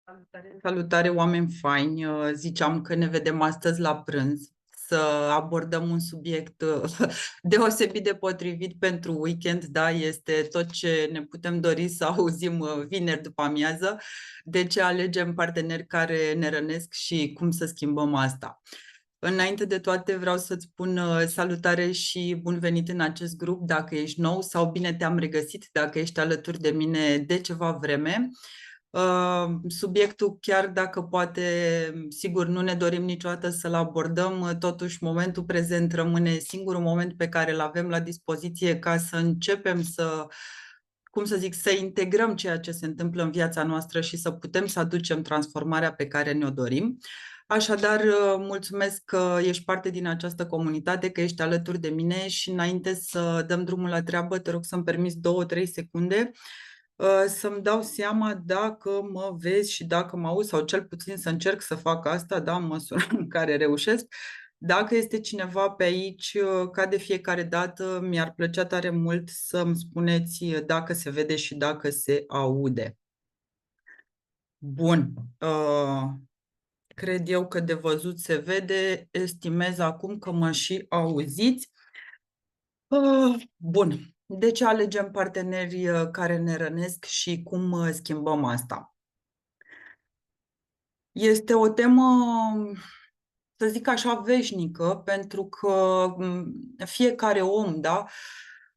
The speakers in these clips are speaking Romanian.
Salutare, salutare, oameni faini! Ziceam că ne vedem astăzi la prânz să abordăm un subiect deosebit de potrivit pentru weekend, da, este tot ce ne putem dori să auzim vineri după amiază, de ce alegem parteneri care ne rănesc și cum să schimbăm asta. Înainte de toate vreau să-ți spun salutare și bun venit în acest grup dacă ești nou sau bine te-am regăsit dacă ești alături de mine de ceva vreme. Subiectul, chiar dacă poate, sigur, nu ne dorim niciodată să-l abordăm, totuși momentul prezent rămâne singurul moment pe care îl avem la dispoziție ca să începem să, cum să zic, să integrăm ceea ce se întâmplă în viața noastră și să putem să aducem transformarea pe care ne-o dorim. Așadar, mulțumesc că ești parte din această comunitate, că ești alături de mine și înainte să dăm drumul la treabă, te rog să-mi permiți 2-3 secunde să-mi dau seama dacă mă vezi și dacă mă auzi, sau cel puțin să încerc să fac asta, da, în măsura în care reușesc. Dacă este cineva pe aici, ca de fiecare dată, mi-ar plăcea tare mult să-mi spuneți dacă se vede și dacă se aude. Bun. Cred eu că de văzut se vede, estimez acum că mă și auziți. Bun. De ce alegem parteneri care ne rănesc și cum schimbăm asta? Este o temă, să zic așa, veșnică, pentru că fiecare om, da,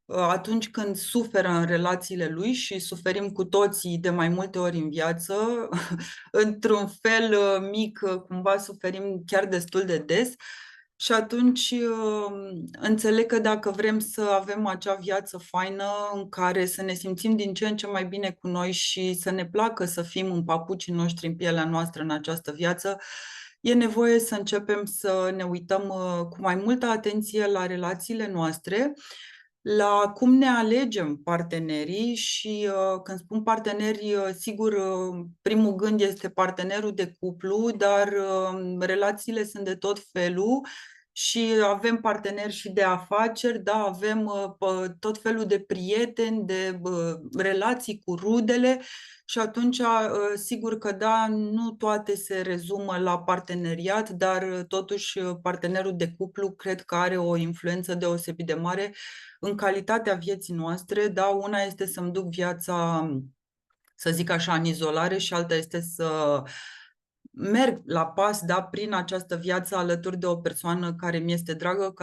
atunci când suferă în relațiile lui și suferim cu toții de mai multe ori în viață, într-un fel mic, cumva suferim chiar destul de des, și atunci înțeleg că dacă vrem să avem acea viață faină în care să ne simțim din ce în ce mai bine cu noi și să ne placă să fim în papucii noștri, în pielea noastră în această viață, e nevoie să începem să ne uităm cu mai multă atenție la relațiile noastre, la cum ne alegem partenerii și când spun parteneri, sigur, primul gând este partenerul de cuplu, dar relațiile sunt de tot felul și avem parteneri și de afaceri, da, avem tot felul de prieteni, de relații cu rudele și atunci, sigur că da, nu toate se rezumă la parteneriat, dar totuși partenerul de cuplu cred că are o influență deosebit de mare în calitatea vieții noastre. Da, una este să-mi duc viața, să zic așa, în izolare și alta este să merg la pas, da, prin această viață alături de o persoană care mi este dragă,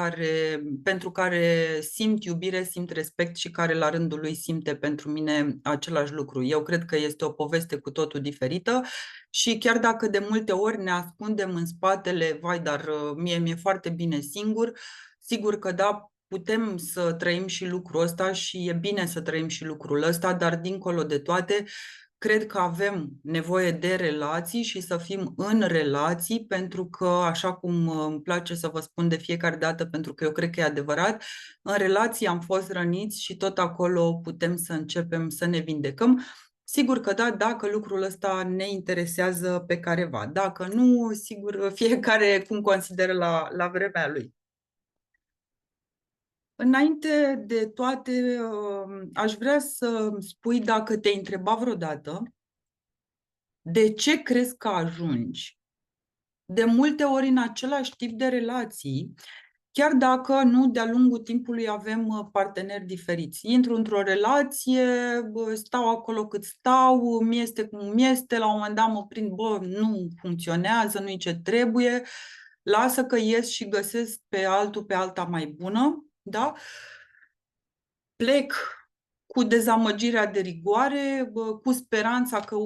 pentru care simt iubire, simt respect și care la rândul lui simte pentru mine același lucru. Eu cred că este o poveste cu totul diferită și chiar dacă de multe ori ne ascundem în spatele, vai, dar mie mi-e foarte bine singur, sigur că da, putem să trăim și lucrul ăsta și e bine să trăim și lucrul ăsta, dar dincolo de toate, cred că avem nevoie de relații și să fim în relații, pentru că, așa cum îmi place să vă spun de fiecare dată, pentru că eu cred că e adevărat, în relații am fost răniți și tot acolo putem să începem să ne vindecăm. Sigur că da, dacă lucrul ăsta ne interesează pe careva. Dacă nu, sigur, fiecare cum consideră la vremea lui. Înainte de toate, aș vrea să spui dacă te-ai întrebat vreodată de ce crezi că ajungi de multe ori în același tip de relații, chiar dacă nu de-a lungul timpului avem parteneri diferiți. Intru într-o relație, stau acolo cât stau, mi este cum mi este, la un moment dat mă prind, nu funcționează, nu-i ce trebuie, lasă că ies și găsesc pe altul, pe alta mai bună, da? Plec cu dezamăgirea de rigoare, cu speranța că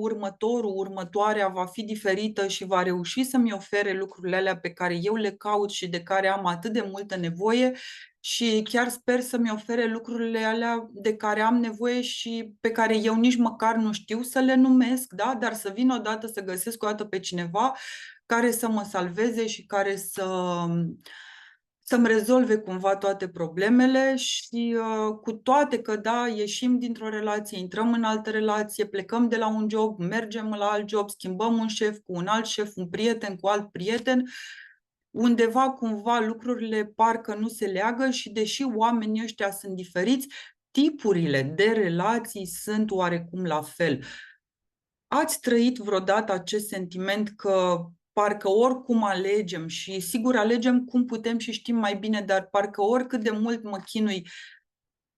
următoarea va fi diferită și va reuși să-mi ofere lucrurile alea pe care eu le caut și de care am atât de multă nevoie și chiar sper să-mi ofere lucrurile alea de care am nevoie și pe care eu nici măcar nu știu să le numesc, da? Dar să vin odată să găsesc o dată pe cineva care să mă salveze și care să-mi rezolve cumva toate problemele și cu toate că, da, ieșim dintr-o relație, intrăm în altă relație, plecăm de la un job, mergem la alt job, schimbăm un șef cu un alt șef, un prieten cu alt prieten, undeva cumva lucrurile parcă nu se leagă și deși oamenii ăștia sunt diferiți, tipurile de relații sunt oarecum la fel. Ați trăit vreodată acest sentiment că parcă oricum alegem și sigur alegem cum putem și știm mai bine, dar parcă oricât de mult mă chinui,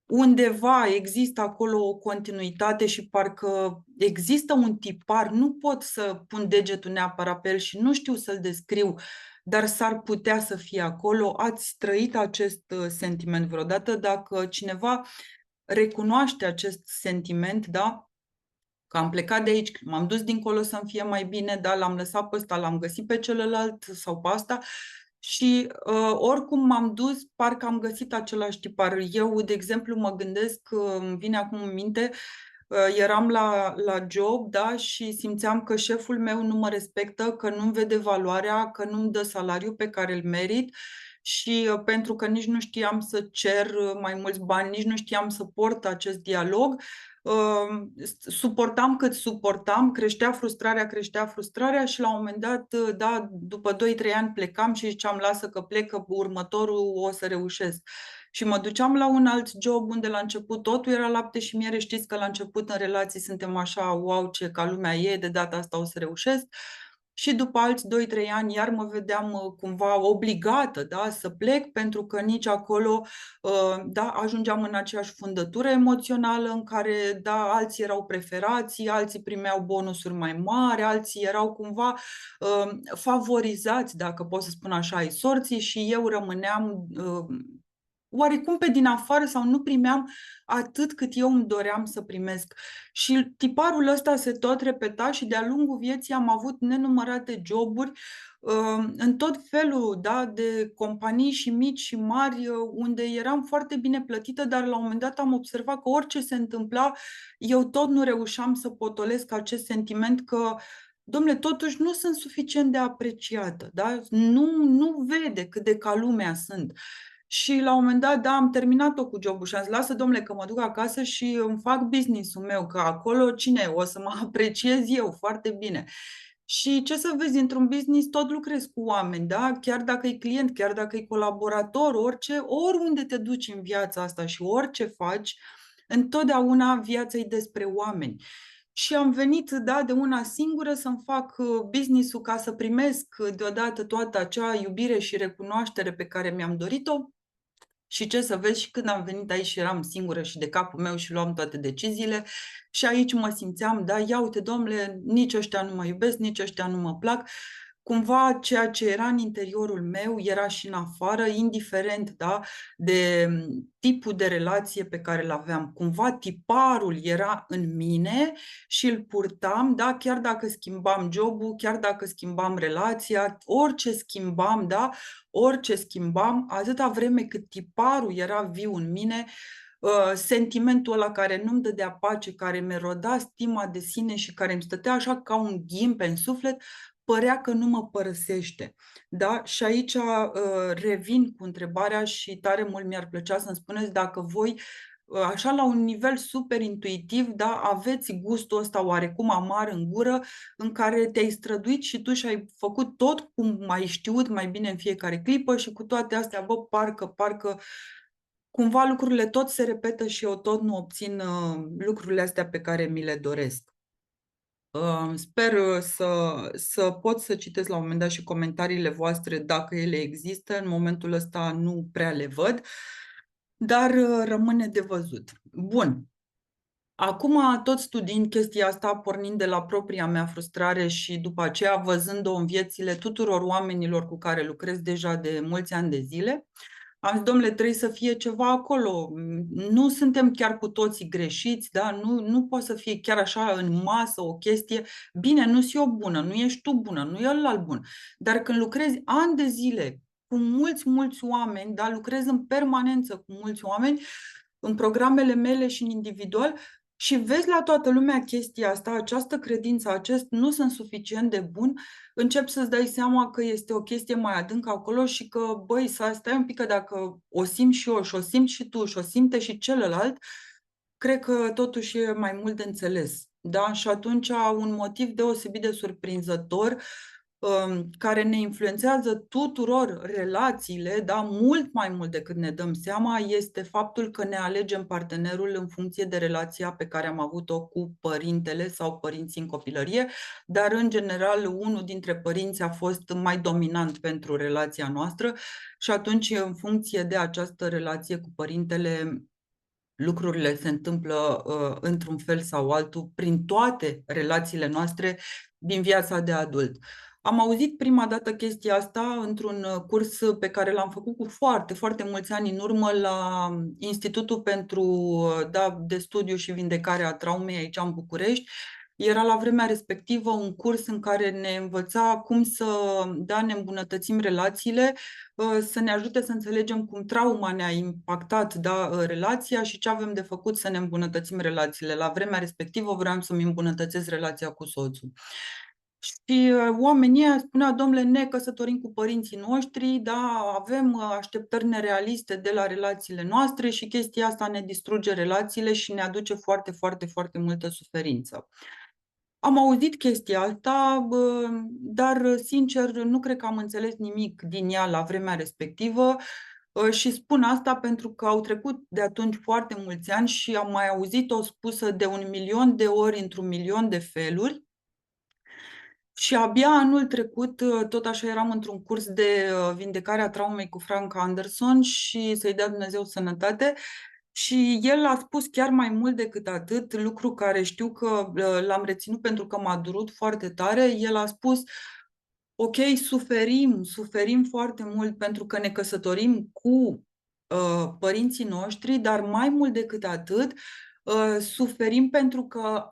undeva există acolo o continuitate și parcă există un tipar, nu pot să pun degetul neapărat pe el și nu știu să-l descriu, dar s-ar putea să fie acolo. Ați trăit acest sentiment vreodată? Dacă cineva recunoaște acest sentiment, da? Că am plecat de aici, m-am dus dincolo să-mi fie mai bine, dar l-am lăsat pe ăsta, l-am găsit pe celălalt sau pe asta și oricum m-am dus, parcă am găsit același tipar. Eu, de exemplu, mă gândesc, îmi vine acum în minte, eram la job, da, și simțeam că șeful meu nu mă respectă, că nu-mi vede valoarea, că nu-mi dă salariul pe care îl merit și pentru că nici nu știam să cer mai mulți bani, nici nu știam să port acest dialog, suportam cât suportam, creștea frustrarea și la un moment dat, da, după 2-3 ani plecam și ziceam, lasă că plec, că următorul o să reușesc. Și mă duceam la un alt job unde la început totul era lapte și miere. Știți că la început în relații suntem așa, wow, ce ca lumea e, de data asta o să reușesc. Și după alți 2-3 ani iar mă vedeam cumva obligată, da, să plec pentru că nici acolo, da, ajungeam în aceeași fundătură emoțională în care, da, alții erau preferați, alții primeau bonusuri mai mari, alții erau cumva favorizați, dacă pot să spun așa, ai sorții și eu rămâneam oarecum pe din afară sau nu primeam atât cât eu îmi doream să primesc. Și tiparul ăsta se tot repeta și de-a lungul vieții am avut nenumărate joburi în tot felul, da, de companii și mici și mari unde eram foarte bine plătită, dar la un moment dat am observat că orice se întâmpla, eu tot nu reușeam să potolesc acest sentiment că dom'le, totuși nu sunt suficient de apreciată, da? Nu vede cât de ca lumea sunt. Și la un moment dat, da, am terminat-o cu jobul și am zis, lasă, domnule, că mă duc acasă și îmi fac business-ul meu, că acolo cine o să mă apreciez eu foarte bine. Și ce să vezi, într-un business tot lucrezi cu oameni, da? Chiar dacă e client, chiar dacă e colaborator, orice, oriunde te duci în viața asta și orice faci, întotdeauna viața e despre oameni. Și am venit, da, de una singură să-mi fac business-ul ca să primesc deodată toată acea iubire și recunoaștere pe care mi-am dorit-o. Și ce să vezi, și când am venit aici și eram singură și de capul meu și luam toate deciziile și aici mă simțeam, da, ia uite, domnule, nici ăștia nu mă iubesc, nici ăștia nu mă plac. Cumva ceea ce era în interiorul meu era și în afară, indiferent, da, de tipul de relație pe care îl aveam. Cumva tiparul era în mine și îl purtam, da, chiar dacă schimbam jobul, chiar dacă schimbam relația, orice schimbam, da, orice schimbam, atâta vreme cât tiparul era viu în mine, sentimentul ăla care nu-mi dădea pace, care mi roda stima de sine și care îmi stătea așa ca un ghimpe în suflet, părea că nu mă părăsește. Da? Și aici revin cu întrebarea și tare mult mi-ar plăcea să-mi spuneți dacă voi așa la un nivel super intuitiv, da, aveți gustul ăsta oarecum amar în gură, în care te-ai străduit și tu și-ai făcut tot cum ai știut mai bine în fiecare clipă și cu toate astea, bă, parcă cumva lucrurile tot se repetă și eu tot nu obțin lucrurile astea pe care mi le doresc. Sper să pot să citesc la un moment dat și comentariile voastre dacă ele există. În momentul ăsta nu prea le văd, dar rămâne de văzut. Bun. Acum, tot studiind chestia asta, pornind de la propria mea frustrare și după aceea văzând-o în viețile tuturor oamenilor cu care lucrez deja de mulți ani de zile, am zis, domnule, trebuie să fie ceva acolo. Nu suntem chiar cu toții greșiți, da? Nu poate să fie chiar așa în masă o chestie. Bine, nu sunt eu bună, nu ești tu bună, nu e ălalt bun. Dar când lucrezi ani de zile cu mulți oameni, da? Lucrez în permanență cu mulți oameni, în programele mele și în individual, și vezi la toată lumea chestia asta, această credință, acest nu sunt suficient de bun, încep să-ți dai seama că este o chestie mai adâncă acolo și că, băi, să stai un pic că dacă o simt și eu și o simt și tu și o simte și celălalt, cred că totuși e mai mult de înțeles. Da? Și atunci un motiv deosebit de surprinzător care ne influențează tuturor relațiile, da, mult mai mult decât ne dăm seama, este faptul că ne alegem partenerul în funcție de relația pe care am avut-o cu părintele sau părinții în copilărie, dar în general unul dintre părinți a fost mai dominant pentru relația noastră și atunci în funcție de această relație cu părintele lucrurile se întâmplă într-un fel sau altul prin toate relațiile noastre din viața de adult. Am auzit prima dată chestia asta într-un curs pe care l-am făcut cu foarte, foarte mulți ani în urmă la Institutul pentru de Studiu și Vindecare a Traumei aici în București. Era la vremea respectivă un curs în care ne învăța cum să ne îmbunătățim relațiile, să ne ajute să înțelegem cum trauma ne-a impactat relația și ce avem de făcut să ne îmbunătățim relațiile. La vremea respectivă vreau să-mi îmbunătățesc relația cu soțul. Și oamenii spuneau, domnule, ne căsătorim cu părinții noștri, da, avem așteptări nerealiste de la relațiile noastre și chestia asta ne distruge relațiile și ne aduce foarte, foarte, foarte multă suferință. Am auzit chestia asta, dar, sincer, nu cred că am înțeles nimic din ea la vremea respectivă și spun asta pentru că au trecut de atunci foarte mulți ani și am mai auzit-o spusă de 1.000.000 de ori într-un milion de feluri. Și abia anul trecut, tot așa eram într-un curs de vindecare a traumei cu Frank Anderson și să-i dea Dumnezeu sănătate. Și el a spus chiar mai mult decât atât, lucru care știu că l-am reținut pentru că m-a durut foarte tare. El a spus, ok, suferim foarte mult pentru că ne căsătorim cu părinții noștri, dar mai mult decât atât, suferim pentru că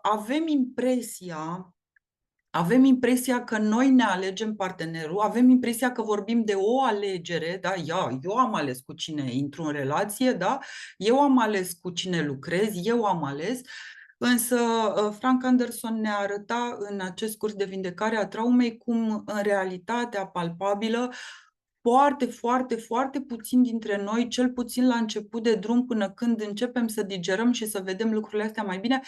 avem impresia că noi ne alegem partenerul, avem impresia că vorbim de o alegere, da? Eu am ales cu cine intru în relație, da? Eu am ales cu cine lucrez, eu am ales. Însă Frank Anderson ne arăta în acest curs de vindecare a traumei cum în realitatea palpabilă foarte, foarte, foarte puțin dintre noi, cel puțin la început de drum până când începem să digerăm și să vedem lucrurile astea mai bine,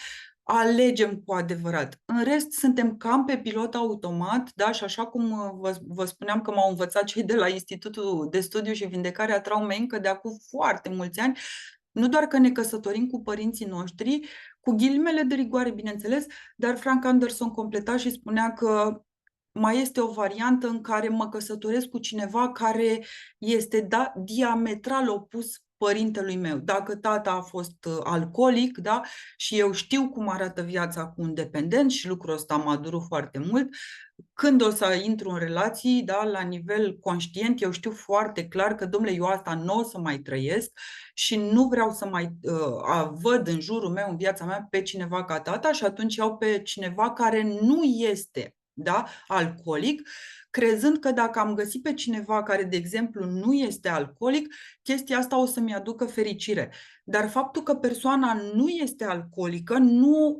alegem cu adevărat. În rest, suntem cam pe pilot automat, da? Și așa cum vă spuneam că m-au învățat cei de la Institutul de Studiu și Vindecare a Traumei încă de acum foarte mulți ani, nu doar că ne căsătorim cu părinții noștri, cu ghilimele de rigoare, bineînțeles, dar Frank Anderson completa și spunea că mai este o variantă în care mă căsătoresc cu cineva care este diametral opus părintelui meu. Dacă tata a fost alcoolic, da, și eu știu cum arată viața cu un dependent și lucrul ăsta m-a durut foarte mult, când o să intru în relații, da, la nivel conștient, eu știu foarte clar că, domnule, eu asta nu o să mai trăiesc și nu vreau să mai văd în jurul meu, în viața mea, pe cineva ca tata și atunci iau pe cineva care nu este, da, alcoolic, crezând că dacă am găsit pe cineva care, de exemplu, nu este alcoolic, chestia asta o să-mi aducă fericire. Dar faptul că persoana nu este alcoolică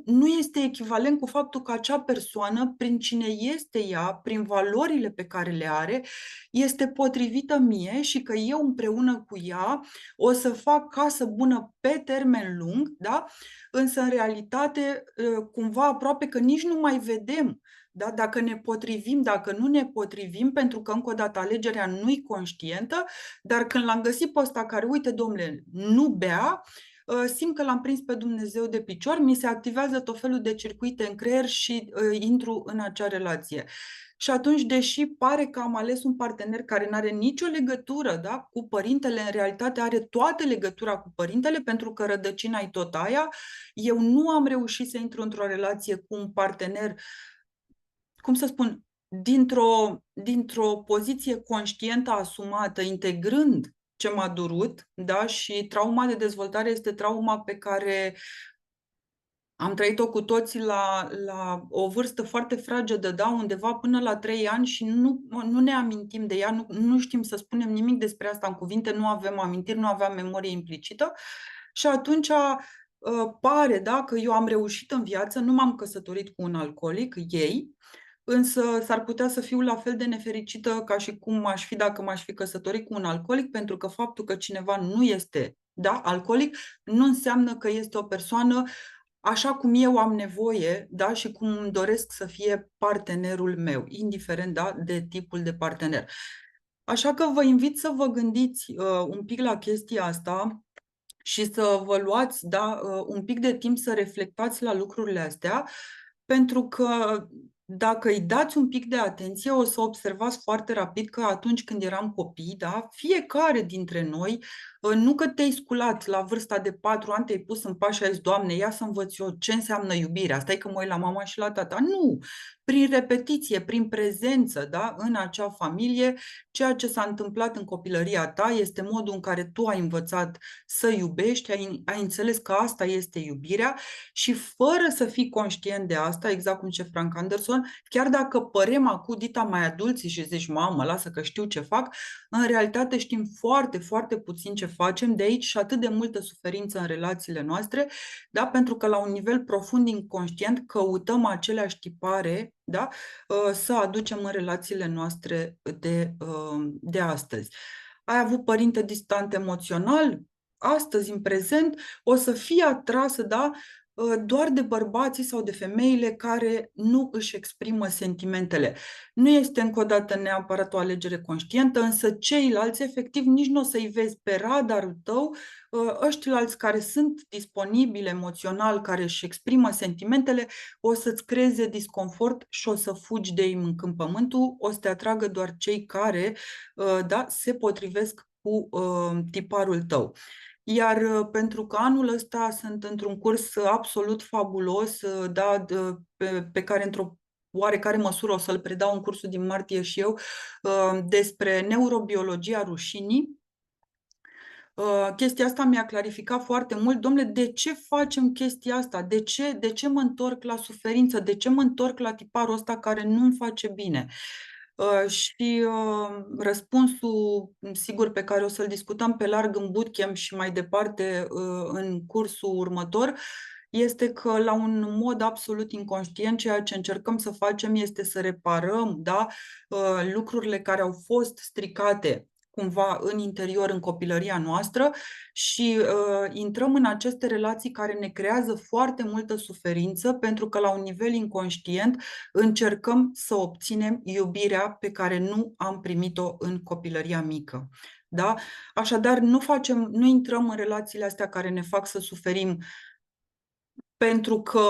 nu este echivalent cu faptul că acea persoană, prin cine este ea, prin valorile pe care le are, este potrivită mie și că eu împreună cu ea o să fac casă bună pe termen lung, da? Însă, în realitate, cumva aproape că nici nu mai vedem, da? Dacă ne potrivim, dacă nu ne potrivim, pentru că, încă o dată, alegerea nu-i conștientă, dar când l-am găsit pe ăsta care, uite, domnule, nu bea, simt că l-am prins pe Dumnezeu de picior, mi se activează tot felul de circuite în creier și intru în acea relație. Și atunci, deși pare că am ales un partener care nu are nicio legătură, da, cu părintele, în realitate are toată legătura cu părintele, pentru că rădăcina e tot aia, eu nu am reușit să intru într-o relație cu un partener, cum să spun, dintr-o poziție conștientă, asumată, integrând ce m-a durut, da? Și trauma de dezvoltare este trauma pe care am trăit-o cu toții la o vârstă foarte fragedă, da? Undeva până la 3 ani și nu ne amintim de ea, nu știm să spunem nimic despre asta în cuvinte, nu avem amintiri, nu aveam memorie implicită și atunci pare, da, că eu am reușit în viață, nu m-am căsătorit cu un alcoolic, ei, însă s-ar putea să fiu la fel de nefericită ca și cum aș fi dacă m-aș fi căsătorit cu un alcoolic, pentru că faptul că cineva nu este, da, alcoolic, nu înseamnă că este o persoană așa cum eu am nevoie, da, și cum îmi doresc să fie partenerul meu, indiferent, da, de tipul de partener. Așa că vă invit să vă gândiți un pic la chestia asta și să vă luați, da, un pic de timp să reflectați la lucrurile astea, pentru că dacă îi dați un pic de atenție, o să observați foarte rapid că atunci când eram copii, da, fiecare dintre noi, nu că te-ai sculat la vârsta de 4 ani, te-ai pus în pas și ai zis, Doamne, ia să învăț eu ce înseamnă iubirea. Stai că mă uit la mama și la tata. Nu! Prin repetiție, prin prezență, da, în acea familie, ceea ce s-a întâmplat în copilăria ta este modul în care tu ai învățat să iubești, ai înțeles că asta este iubirea și fără să fii conștient de asta, exact cum zice Frank Anderson, chiar dacă părem acum dita mai adulți și zici, mamă, lasă că știu ce fac, în realitate știm foarte, foarte puțin ce facem, de aici și atât de multă suferință în relațiile noastre, da? Pentru că la un nivel profund inconștient căutăm aceleași tipare, da? Să aducem în relațiile noastre de astăzi. Ai avut părinte distant emoțional? Astăzi, în prezent, o să fie atrasă, da, doar de bărbații sau de femeile care nu își exprimă sentimentele. Nu este încă o dată neapărat o alegere conștientă, însă ceilalți, efectiv, nici nu o să-i vezi pe radarul tău, ăștilalți care sunt disponibili emoțional, care își exprimă sentimentele, o să-ți creeze disconfort și o să fugi de ei mâncând pământul, o să te atragă doar cei care, da, se potrivesc cu tiparul tău. Iar pentru că anul ăsta sunt într-un curs absolut fabulos, da, pe care într-o oarecare măsură o să-l predau în cursul din martie și eu, despre neurobiologia rușinii. Chestia asta mi-a clarificat foarte mult, domnule, de ce facem chestia asta? De ce mă întorc la suferință? De ce mă întorc la tiparul ăsta care nu-mi face bine? Și răspunsul, sigur, pe care o să-l discutăm pe larg în bootcamp și mai departe în cursul următor, este că la un mod absolut inconștient ceea ce încercăm să facem este să reparăm, da, lucrurile care au fost stricate cumva în interior, în copilăria noastră și intrăm în aceste relații care ne creează foarte multă suferință pentru că la un nivel inconștient încercăm să obținem iubirea pe care nu am primit-o în copilăria mică. Da? Așadar, nu intrăm în relațiile astea care ne fac să suferim pentru că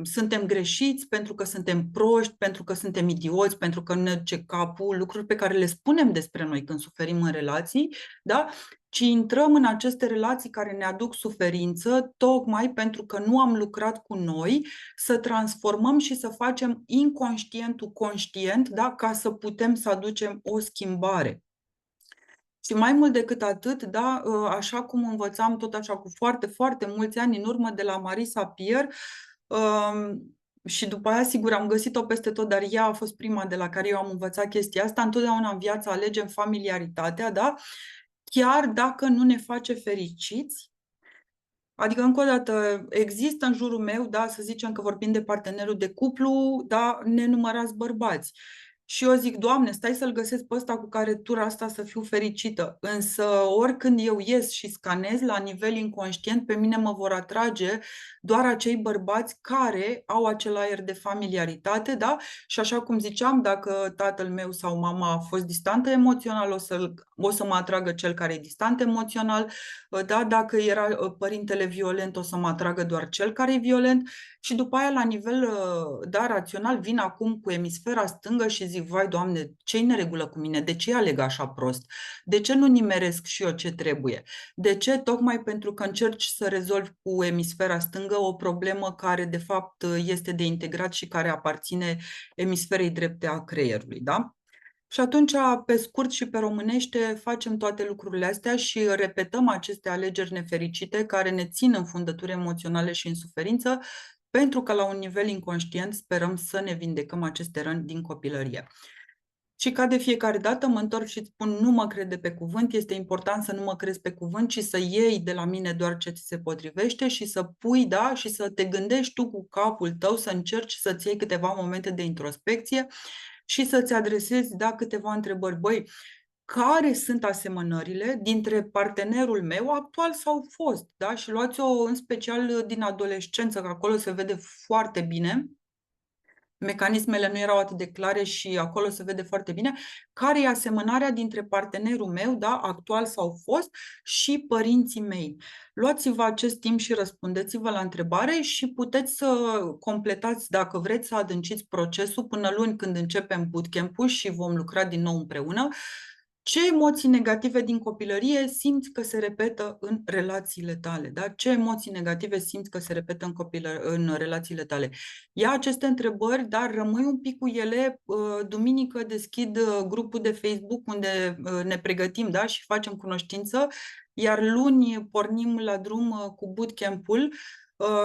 suntem greșiți, pentru că suntem proști, pentru că suntem idioți, pentru că ne duce capul, lucruri pe care le spunem despre noi când suferim în relații, da? Ci intrăm în aceste relații care ne aduc suferință, tocmai pentru că nu am lucrat cu noi să transformăm și să facem inconștientul conștient, da? Ca să putem să aducem o schimbare. Și mai mult decât atât, da, așa cum învățam tot așa cu foarte, foarte mulți ani în urmă de la Marisa Peer, și după aia, sigur, am găsit-o peste tot, dar ea a fost prima de la care eu am învățat chestia asta. Întotdeauna în viață alegem familiaritatea, da? Chiar dacă nu ne face fericiți. Adică, încă o dată, există în jurul meu, da, să zicem că vorbim de partenerul de cuplu, da, nenumărați bărbați. Și eu zic, Doamne, stai să-l găsesc pe ăsta cu care tura asta să fiu fericită. Însă, oricând eu ies și scanez la nivel inconștient, pe mine mă vor atrage doar acei bărbați care au acel aer de familiaritate, da? Și așa cum ziceam, dacă tatăl meu sau mama a fost distantă emoțional, o să mă atragă cel care e distant emoțional, da? Dacă era părintele violent, o să mă atragă doar cel care e violent și după aia, la nivel, da, rațional, vin acum cu emisfera stângă și zic, vai, Doamne, ce-i neregulă cu mine? De ce aleg așa prost? De ce nu nimeresc și eu ce trebuie? De ce? Tocmai pentru că încerci să rezolvi cu emisfera stângă o problemă care, de fapt, este de integrat și care aparține emisferei drepte a creierului, da? Și atunci, pe scurt și pe românește, facem toate lucrurile astea și repetăm aceste alegeri nefericite care ne țin în fundături emoționale și în suferință, pentru că la un nivel inconștient sperăm să ne vindecăm aceste răni din copilărie. Și ca de fiecare dată mă întorc și îți spun, nu mă crede pe cuvânt, este important să nu mă crezi pe cuvânt, ci să iei de la mine doar ce ți se potrivește și să pui, da, și să te gândești tu cu capul tău, să încerci să-ți iei câteva momente de introspecție și să-ți adresezi, da, câteva întrebări. Băi, care sunt asemănările dintre partenerul meu actual sau fost, da? Și luați-o în special din adolescență, că acolo se vede foarte bine. Mecanismele nu erau atât de clare și acolo se vede foarte bine care e asemănarea dintre partenerul meu, da, actual sau fost, și părinții mei. Luați-vă acest timp și răspundeți-vă la întrebare și puteți să completați, dacă vreți, să adânciți procesul până luni când începem bootcamp-ul și vom lucra din nou împreună. Ce emoții negative din copilărie simți că se repetă în relațiile tale? Da? Ce emoții negative simți că se repetă în relațiile tale? Ia aceste întrebări, dar rămâi un pic cu ele. Duminică deschid grupul de Facebook unde ne pregătim, da? Și facem cunoștință, iar luni pornim la drum cu bootcamp-ul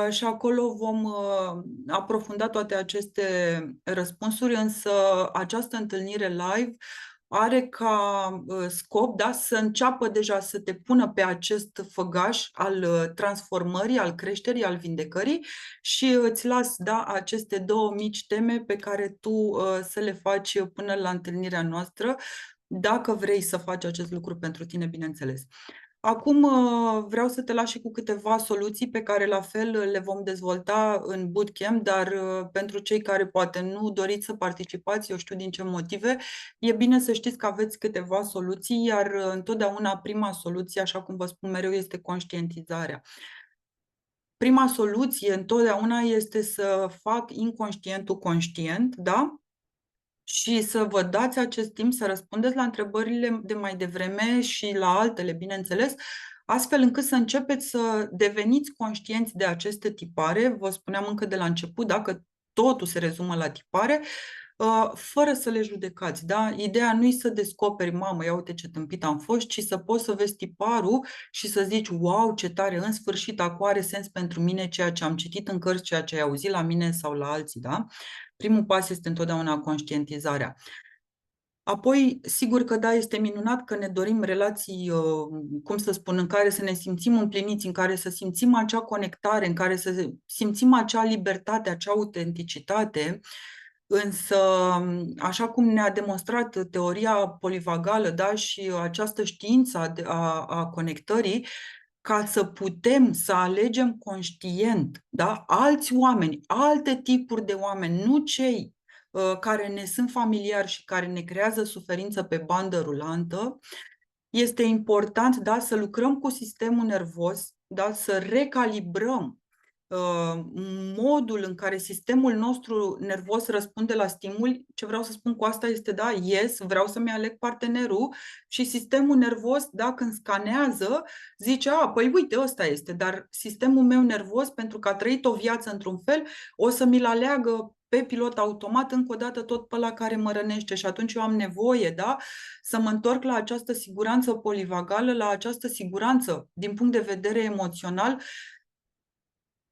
și acolo vom aprofunda toate aceste răspunsuri, însă această întâlnire live are ca scop, da, să înceapă deja să te pună pe acest făgaș al transformării, al creșterii, al vindecării și îți las, da, aceste două mici teme pe care tu să le faci până la întâlnirea noastră, dacă vrei să faci acest lucru pentru tine, bineînțeles. Acum vreau să te las și cu câteva soluții pe care la fel le vom dezvolta în bootcamp, dar pentru cei care poate nu doriți să participați, eu știu din ce motive, e bine să știți că aveți câteva soluții, iar întotdeauna prima soluție, așa cum vă spun mereu, este conștientizarea. Prima soluție întotdeauna este să fac inconștientul conștient, da? Și să vă dați acest timp să răspundeți la întrebările de mai devreme și la altele, bineînțeles, astfel încât să începeți să deveniți conștienți de aceste tipare. Vă spuneam încă de la început, dacă totul se rezumă la tipare, fără să le judecați. Da? Ideea nu e să descoperi, mamă, ia uite ce tâmpit am fost, ci să poți să vezi tiparul și să zici, wow, ce tare, în sfârșit, acum are sens pentru mine ceea ce am citit în cărți, ceea ce ai auzit la mine sau la alții. Da? Primul pas este întotdeauna conștientizarea. Apoi, sigur că da, este minunat că ne dorim relații, cum să spun, în care să ne simțim împliniți, în care să simțim acea conectare, în care să simțim acea libertate, acea autenticitate, însă, așa cum ne-a demonstrat teoria polivagală, da, și această știință a conectării, ca să putem să alegem conștient, da, alți oameni, alte tipuri de oameni, nu cei care ne sunt familiari și care ne creează suferință pe bandă rulantă, este important, da, să lucrăm cu sistemul nervos, da, să recalibrăm modul în care sistemul nostru nervos răspunde la stimuli. Ce vreau să spun cu asta este, da, yes, vreau să-mi aleg partenerul și sistemul nervos, da, când scanează, zice, a, păi uite, ăsta este, dar sistemul meu nervos, pentru că a trăit o viață într-un fel, o să mi-l aleagă pe pilot automat încă o dată tot pe la care mă rănește și atunci eu am nevoie, da, să mă întorc la această siguranță polivagală, la această siguranță din punct de vedere emoțional,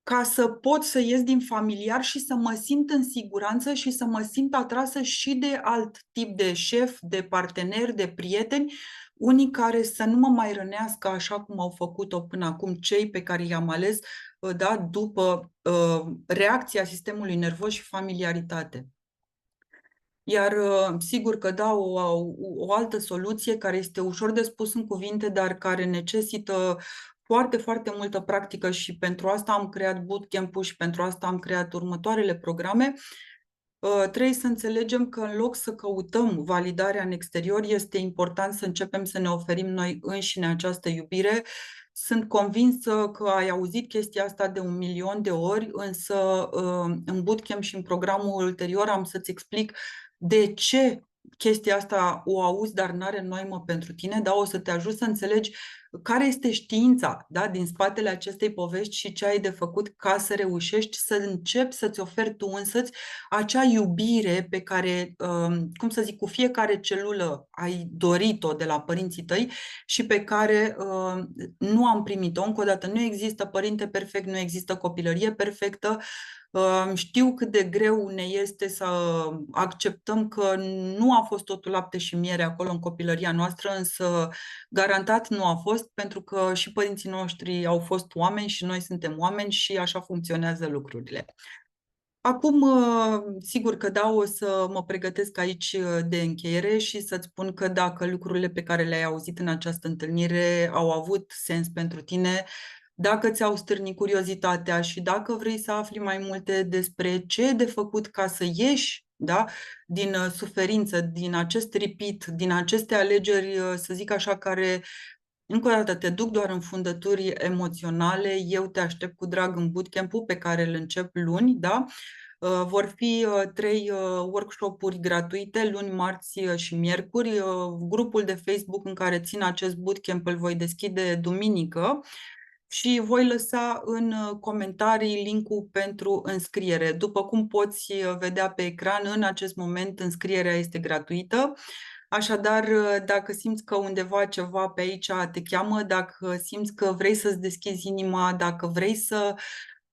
ca să pot să ies din familiar și să mă simt în siguranță și să mă simt atrasă și de alt tip de șef, de parteneri, de prieteni, unii care să nu mă mai rănească așa cum au făcut-o până acum cei pe care i-am ales, da, după reacția sistemului nervos și familiaritate. Iar sigur că da, o altă soluție care este ușor de spus în cuvinte, dar care necesită foarte, foarte multă practică și pentru asta am creat bootcamp-ul și pentru asta am creat următoarele programe. Trebuie să înțelegem că în loc să căutăm validarea în exterior, este important să începem să ne oferim noi înșine această iubire. Sunt convinsă că ai auzit chestia asta de 1.000.000 de ori, însă în bootcamp și în programul ulterior am să-ți explic de ce chestia asta o auzi, dar n-are noimă pentru tine, da? O să te ajut să înțelegi care este știința, da, din spatele acestei povești și ce ai de făcut ca să reușești să începi să-ți oferi tu însăți acea iubire pe care, cum să zic, cu fiecare celulă ai dorit-o de la părinții tăi și pe care nu am primit-o. Încă o dată, nu există părinte perfect, nu există copilărie perfectă. Știu cât de greu ne este să acceptăm că nu a fost totul lapte și miere acolo în copilăria noastră, însă garantat nu a fost, pentru că și părinții noștri au fost oameni și noi suntem oameni și așa funcționează lucrurile. Acum, sigur că da, o să mă pregătesc aici de încheiere și să-ți spun că dacă lucrurile pe care le-ai auzit în această întâlnire au avut sens pentru tine, dacă ți-au stârnit curiozitatea și dacă vrei să afli mai multe despre ce e de făcut ca să ieși, da, din suferință, din acest repeat, din aceste alegeri, să zic așa, care încă o dată te duc doar în fundături emoționale, eu te aștept cu drag în bootcamp-ul pe care îl încep luni, da? Vor fi 3 workshop-uri gratuite, luni, marți și miercuri. Grupul de Facebook în care țin acest bootcamp îl voi deschide duminică și voi lăsa în comentarii linkul pentru înscriere. După cum poți vedea pe ecran, în acest moment înscrierea este gratuită. Așadar, dacă simți că undeva ceva pe aici te cheamă, dacă simți că vrei să-ți deschizi inima, dacă vrei să,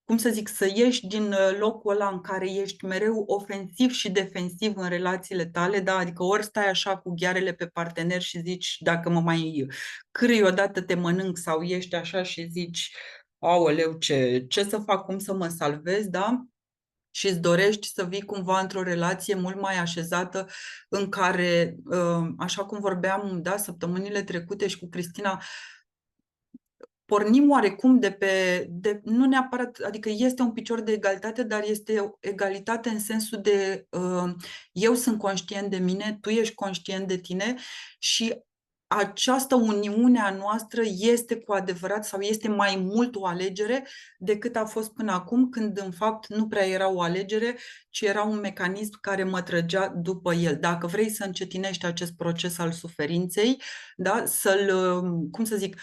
cum să zic, să ieși din locul ăla în care ești mereu ofensiv și defensiv în relațiile tale, da? Adică ori stai așa cu ghearele pe partener și zici, dacă mă mai cârâi odată te mănânc, sau ești așa și zici, aoleu, ce să fac, cum să mă salvez, da? Și îți dorești să vii cumva într-o relație mult mai așezată în care, așa cum vorbeam, da, săptămânile trecute și cu Cristina, pornim oarecum nu neapărat, adică este un picior de egalitate, dar este o egalitate în sensul de eu sunt conștient de mine, tu ești conștient de tine și această uniune a noastră este cu adevărat sau este mai mult o alegere decât a fost până acum, când în fapt nu prea era o alegere, ci era un mecanism care mă trăgea după el. Dacă vrei să încetinești acest proces al suferinței, da, cum să zic,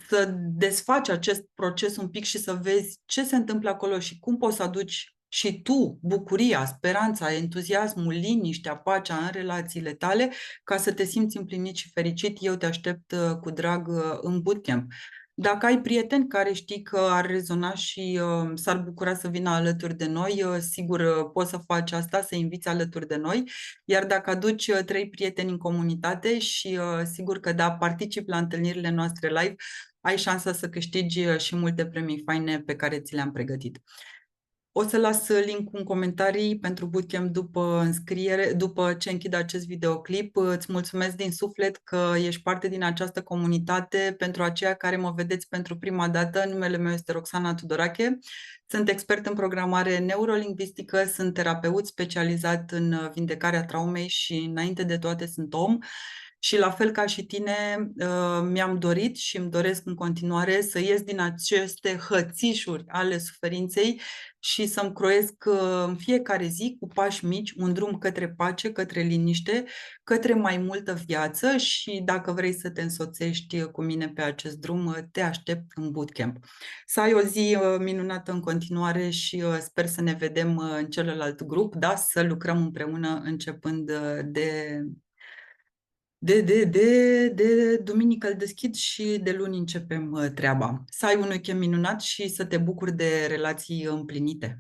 să desfaci acest proces un pic și să vezi ce se întâmplă acolo și cum poți să aduci și tu bucuria, speranța, entuziasmul, liniștea, pacea în relațiile tale, ca să te simți împlinit și fericit, eu te aștept cu drag în bootcamp. Dacă ai prieteni care știi că ar rezona și s-ar bucura să vină alături de noi, sigur poți să faci asta, să inviți alături de noi. Iar dacă aduci 3 prieteni în comunitate și sigur că da, particip la întâlnirile noastre live, ai șansa să câștigi și multe premii faine pe care ți le-am pregătit. O să las link în comentarii pentru bootcamp după înscriere, după ce închid acest videoclip. Îți mulțumesc din suflet că ești parte din această comunitate. Pentru aceia care mă vedeți pentru prima dată, numele meu este Roxana Tudorache. Sunt expert în programare neurolingvistică, sunt terapeut specializat în vindecarea traumei și înainte de toate sunt om. Și la fel ca și tine, mi-am dorit și îmi doresc în continuare să ies din aceste hățișuri ale suferinței și să-mi croiesc în fiecare zi, cu pași mici, un drum către pace, către liniște, către mai multă viață și dacă vrei să te însoțești cu mine pe acest drum, te aștept în bootcamp. Să ai o zi minunată în continuare și sper să ne vedem în celălalt grup, da? Să lucrăm împreună începând de duminică îl deschid și de luni începem treaba. Să ai un weekend minunat și să te bucuri de relații împlinite.